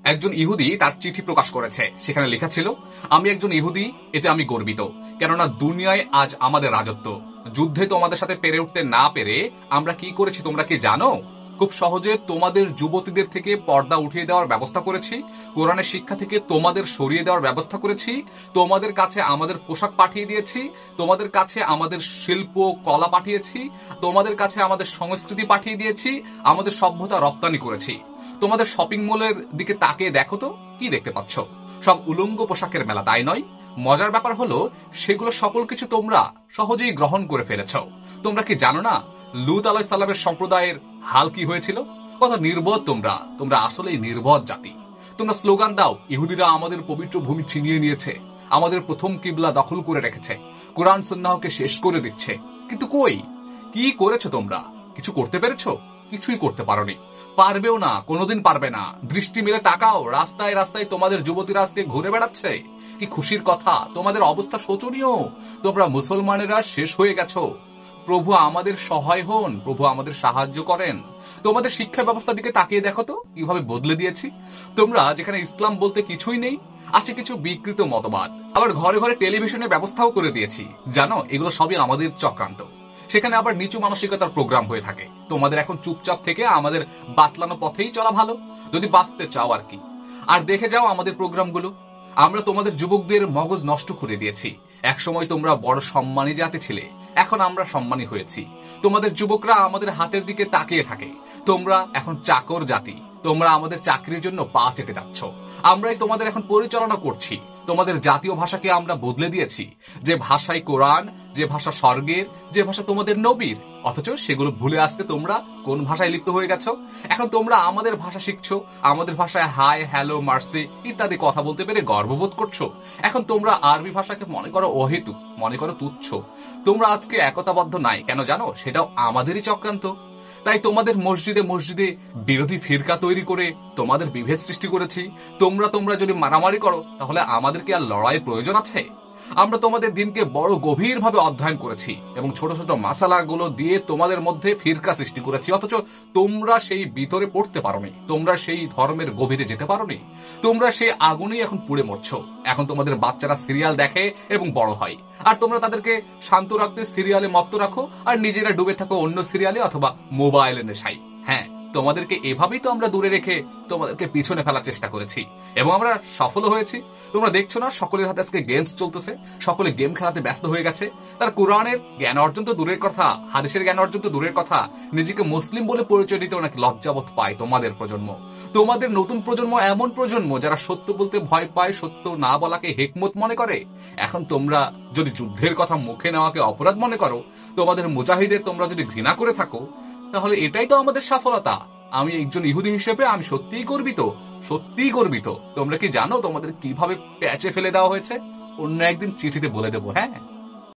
একজন ইহুদি তার চিঠি প্রকাশ করেছে, সেখানে লেখা ছিল, আমি একজন ইহুদি, এতে আমি গর্বিত, কেননা দুনিয়ায় আজ আমাদের রাজত্ব। যুদ্ধে তোমাদের সাথে পেরে উঠতে না পেরে আমরা কি করেছি তোমরা কি জানো? খুব সহজে তোমাদের যুবতীদের থেকে পর্দা উঠিয়ে দেওয়ার ব্যবস্থা করেছি, কোরআনের শিক্ষা থেকে তোমাদের সরিয়ে দেওয়ার ব্যবস্থা করেছি, তোমাদের কাছে আমাদের পোশাক পাঠিয়ে দিয়েছি, তোমাদের কাছে আমাদের শিল্প কলা পাঠিয়েছি, তোমাদের কাছে আমাদের সংস্কৃতি পাঠিয়ে দিয়েছি, আমাদের সভ্যতা রপ্তানি করেছি। তোমাদের শপিং মলের দিকে তাকিয়ে দেখো তো, কি দেখতে পাচ্ছ? সব উলঙ্গ পোশাকের মেলা, তাই নয়? মজার ব্যাপার হলো সেগুলো সকল কিছু তোমরা সহজেই গ্রহণ করে ফেলেছ। তোমরা কি জানো না লূত আলাইহিস সালামের সম্প্রদায়ের হাল কি হয়েছিল? কত নির্বোধ তোমরা! তোমরা আসলেই নির্বোধ জাতি। তোমরা স্লোগান দাও, ইহুদিরা আমাদের পবিত্র ভূমি ছিনিয়ে নিয়েছে, আমাদের প্রথম কিবলা দখল করে রেখেছে, কোরআন সুন্নাহকে শেষ করে দিচ্ছে। কিন্তু কই, কি করেছো তোমরা? কিছু করতে পেরেছো? কিছুই করতে পারোনি, পারবেও না, কোনোদিন পারবে না। দৃষ্টি মেলে তাকাও, রাস্তায় রাস্তায় তোমাদের যুবতীরা আজকে ঘুরে বেড়াচ্ছে। কি খুশির কথা, তোমাদের অবস্থা শোচনীয়। তোমরা মুসলমানেরা শেষ হয়ে গেছো। প্রভু আমাদের সহায় হন, প্রভু আমাদের সাহায্য করেন। তোমাদের শিক্ষা ব্যবস্থার দিকে তাকিয়ে দেখো তো, কিভাবে বদলে দিয়েছি। তোমরা যেখানে ইসলাম বলতে কিছুই নেই, আছে কিছু বিকৃত মতবাদ। আবার ঘরে ঘরে টেলিভিশনের ব্যবস্থাও করে দিয়েছি। জানো, এগুলো সবই আমাদের চক্রান্ত। সেখানে আবার নিচু মানসিকতার প্রোগ্রাম হয়ে থাকে। তোমাদের এখন চুপচাপ থেকে আমাদের বাতলানো পথেই চলা ভালো, যদি বাঁচতে চাও আর কি। আর দেখে যাও আমাদের প্রোগ্রামগুলো। আমরা তোমাদের যুবকদের মগজ নষ্ট করে দিয়েছি। একসময় তোমরা বড় সম্মানী জাতি ছিলে, এখন আমরা সম্মানী হয়েছি। তোমাদের যুবকরা আমাদের হাতের দিকে তাকিয়ে থাকে। তোমরা এখন চাকর জাতি, তোমরা আমাদের চাকরির জন্য পা চেটে যাচ্ছ। আমরাই তোমাদের এখন পরিচালনা করছি। তোমাদের জাতীয় ভাষাকে আমরা বদলে দিয়েছি, যে ভাষায় কোরআন, যে ভাষা স্বর্গের, যে ভাষা তোমাদের নবীর। অথচ সেগুলো ভুলে আসতে তোমরা কোন ভাষায় লিপ্ত হয়ে গেছো? এখন তোমরা আমাদের ভাষা শিখছো, আমাদের ভাষায় হাই, হ্যালো, মার্সি ইত্যাদি কথা বলতে পেরে গর্ববোধ করছো। এখন তোমরা আরবি ভাষাকে মনে করো অহেতুক, মনে করো তুচ্ছ। তোমরা আজকে একতাবদ্ধ নাই কেন জানো? সেটাও আমাদেরই চক্রান্ত। তাই তোমাদের মসজিদে মসজিদে বিরোধী ফিরকা তৈরি করে তোমাদের বিভেদ সৃষ্টি করেছি। তোমরা যদি মারামারি করো, তাহলে আমাদের কি আর লড়াইয়ের প্রয়োজন আছে? আমরা তোমাদের দিনকে বড় গভীরভাবে অধ্যয়ন করেছি এবং ছোট ছোট মাসালাগুলো দিয়ে তোমাদের মধ্যে ফিরকা সৃষ্টি করেছি। অথচ তোমরা সেই ভিতরে পড়তে পারোনি, তোমরা সেই ধর্মের গভীরে যেতে পারোনি। তোমরা সেই আগুনেই এখন পুড়ে মরছো। এখন তোমাদের বাচ্চারা সিরিয়াল দেখে এবং বড় হয়, আর তোমরা তাদেরকে শান্ত রাখতে সিরিয়ালে মত্ত রাখো, আর নিজেরা ডুবে থাকো অন্য সিরিয়ালে অথবা মোবাইলে নেশায়। হ্যাঁ, তোমাদেরকে এভাবেই তো আমরা দূরে রেখে তোমাদেরকে পিছনে ফেলার চেষ্টা করেছি, এবং আমরা সফল হয়েছি। তোমরা দেখছো না, সকলের হাতে আজকে গেমস চলতেছে, সকলে গেম খেলাতে ব্যস্ত হয়ে গেছে। তার কোরআনের জ্ঞান অর্জন তো দূরের কথা, হাদিসের জ্ঞান অর্জন তো দূরের কথা, নিজেকে মুসলিম বলে পরিচয় দিতে নাকি লজ্জাবোধ পায় তোমাদের প্রজন্ম। তোমাদের নতুন প্রজন্ম এমন প্রজন্ম যারা সত্য বলতে ভয় পায়, সত্য না বলাকে হেকমত মনে করে। এখন তোমরা যদি যুদ্ধের কথা মুখে নেওয়াকে অপরাধ মনে করো, তোমাদের মুজাহিদের তোমরা যদি ঘৃণা করে থাকো, তাহলে এটাই তো আমাদের সফলতা। আমি একজন ইহুদি হিসেবে আমি সত্যিই গর্বিত, সত্যিই গর্বিত। তোমরা কি জানো তোমাদের কিভাবে প্যাচে ফেলে দেওয়া হয়েছে? অন্য একদিন চিঠিতে বলে দেবো। হ্যাঁ।